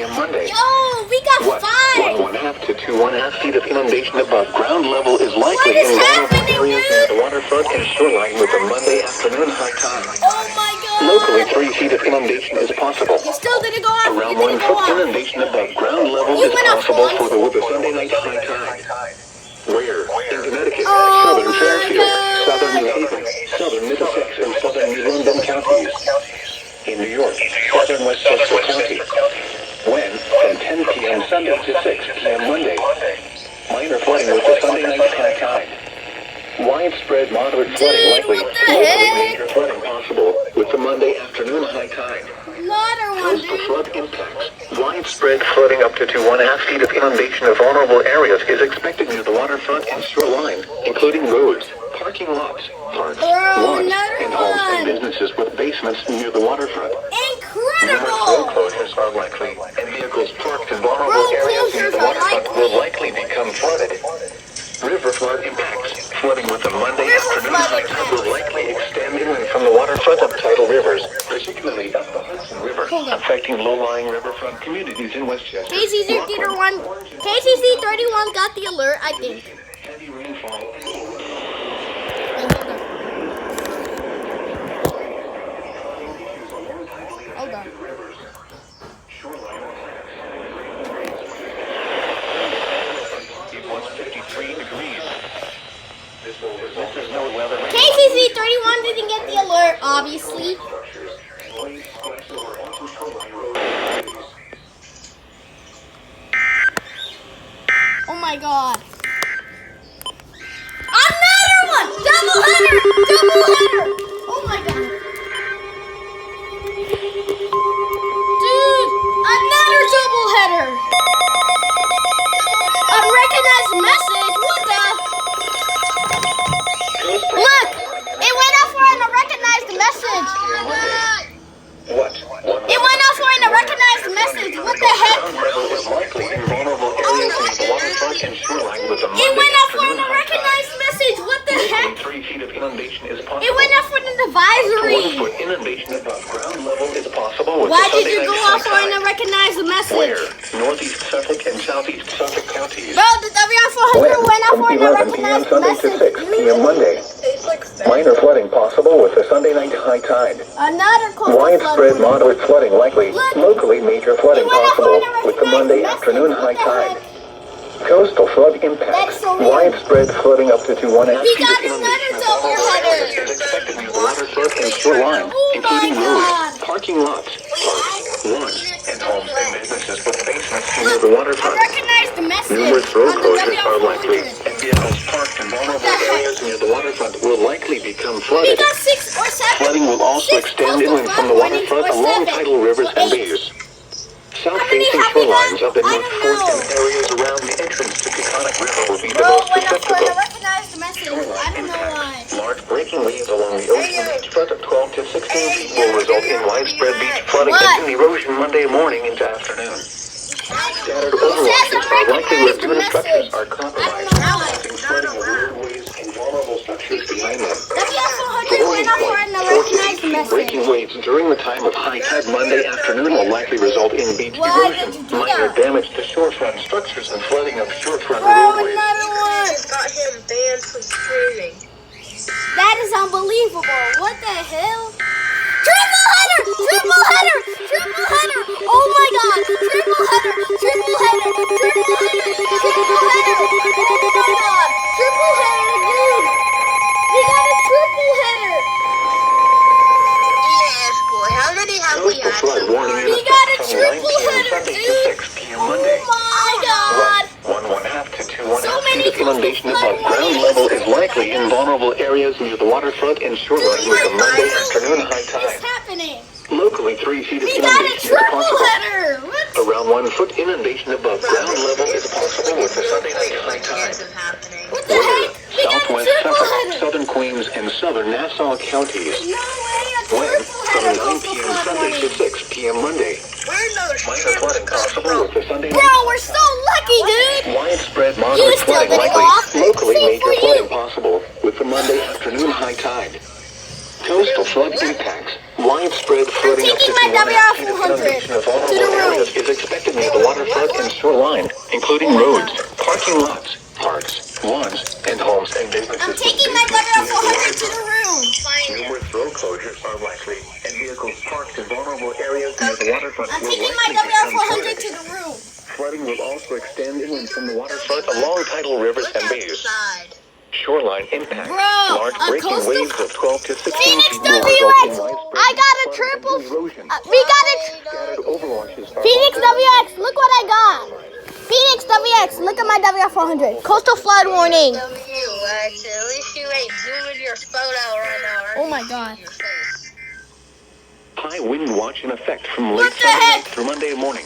p.m. Monday. Yo, we got What? 5. 1.5 to 2.5 feet of inundation above ground level is likely What is in vulnerable happening, areas near dude? the waterfront and shoreline with a Monday afternoon high tide. Oh my god. Locally, 3 feet of inundation is possible. You still didn't go off. Around You 1 didn't go foot off. inundation above ground level You is went up possible once. with a Sunday night high tide. Where? In Connecticut, Oh southern my Fairfield, God. southern New Haven, southern Middlesex, and southern New London counties. In New York, southern Westchester County. When? From 10 p.m. Sunday to 6 p.m. Monday. Minor flooding with a Sunday night high tide. Widespread moderate flooding likely. what the heck? Major flooding possible with the Monday afternoon high tide. Another one, Coastal dude. flood impacts. Widespread flooding up to 2.5 feet of inundation of vulnerable areas is expected near the waterfront and shoreline, including roads, parking lots, parks, lawns, and homes and businesses with basements near the waterfront. Numerous road Incredible. closures are likely, and vehicles parked in vulnerable areas near the waterfront will likely become flooded. River flood impacts. Flooding with the Monday afternoon high tide will likely extend inland from the waterfront of tidal rivers, particularly up the Hudson River, affecting low-lying riverfront communities in Westchester. KCC 31 got the alert, I think. Heavy rainfall. Hold on. It was 53 degrees. This is no weather. KCC 31 didn't get the alert, obviously. Oh my god. Another one! Double header! Double header! Oh my god. Dude, another double header! Unrecognized message? What the? Look! It went off for an unrecognized message! What? It went off for an unrecognized message! What the heck? Is likely in vulnerable areas near the waterfront and shoreline with a It Monday went off for an afternoon high unrecognized message! What the tide. heck? 3 feet of inundation is possible. It went off for an 1 advisory! foot inundation above ground level is possible with Why a did Sunday you go night off for high an tide. unrecognized message? Where? Northeast Suffolk and southeast Suffolk counties. Bro, the WR400 went off for an 11 p.m. unrecognized Sunday to message. 6 p.m. Monday. Minor flooding possible with a Sunday night high tide. Another coastal Widespread flood. moderate flooding likely. Look. Locally major flooding It went off for possible an with the Monday unrecognized afternoon message. high What the tide. heck? Coastal flood That's impacts. so weird. Widespread flooding up to 2.5 We feet got of another inundation double header. is expected near the waterfront and shoreline, Oh including my roads, God. parking lots, parks, lawns, and homes and businesses with basements near the waterfront. Unrecognized message Numerous road on the closures are likely, WR400. and vehicles parked in vulnerable What the heck? areas near the waterfront will likely become We flooded. got 6 or 7. Flooding will also 6 extend coastal inland from the flood warnings waterfront or along 7. tidal rivers So and 8. bays. How many South-facing have we shorelines got? of the I North don't Fork know. and areas around the entrance to Peconic River will be the Bro, most went off for an susceptible. unrecognized message. I don't know why. Large breaking waves along the ocean beachfront of 12 to 16 feet will result in widespread beach flooding What? and erosion Monday morning into afternoon. Scattered It says overwashes are likely where unrecognized human structures message. are I compromised, don't know why. causing flooding of roadways and vulnerable structures behind them. WR400 went off for an unrecognized Breaking message. waves during the time of high tide Monday afternoon will likely result in beach Why erosion, did you do minor that? damage to shorefront structures, and flooding of shorefront Bro, roadways. another one. Got him banned from streaming. That is unbelievable. What the hell? Triple header! Triple header! Triple header! Oh my god! Triple header! Triple header! Triple header! Triple header! Oh my god! Triple header, dude! We got a triple header! EAS boy, how many have we Coastal had flood so warning far? in We got a effect from 9 triple p.m. header, Sunday to dude! 6 p.m. Monday. Oh my god! 1.5 to 2.5 So many feet of inundation coastal above flood ground warnings. level is likely in vulnerable areas near the waterfront and shoreline with a Monday afternoon high What's tide. happening? Locally, 3 feet of We got a inundation is triple possible. header! What? Around 1 foot inundation above ground level is possible with a Sunday night high tide. What the heck? We got a Southwest triple Suffolk, header! southern Queens, and southern Nassau counties. No way, a When? triple From header 9 coastal p.m. flood Sunday to warning. 6 p.m. Monday. Where another Minor flooding possible with a Sunday Bro, night. we're so lucky, dude! Widespread You moderate still flooding didn't go likely. off. Locally, Same major for you. flooding possible with the Monday afternoon high tide. Coastal flood impacts. Widespread flooding up to taking my 2.5 feet of WR400 inundation of to the vulnerable room. areas is expected near the waterfront and shoreline, including roads, parking lots, parks, lawns, and homes and businesses. I'm taking my WF400 to the room. Numerous road closures are likely, and vehicles parked in vulnerable areas near the waterfront I'm will taking my likely become WF400 flooded. to the room. Flooding will also extend inland from the waterfront along tidal rivers and bays. outside. Shoreline impact. Bro, Large a breaking coastal- waves of 12 to 16 Phoenix feet will result in WX, widespread I got a flooding triple. and erosion. We got it. Scattered overwashes are Phoenix WX, look what I got. Phoenix WX, look at my WF400. Coastal flood warning. WX, at least you ain't zooming your photo right now. Oh my God. Your face. high wind watch in effect from What late the Sunday heck? night through Monday morning.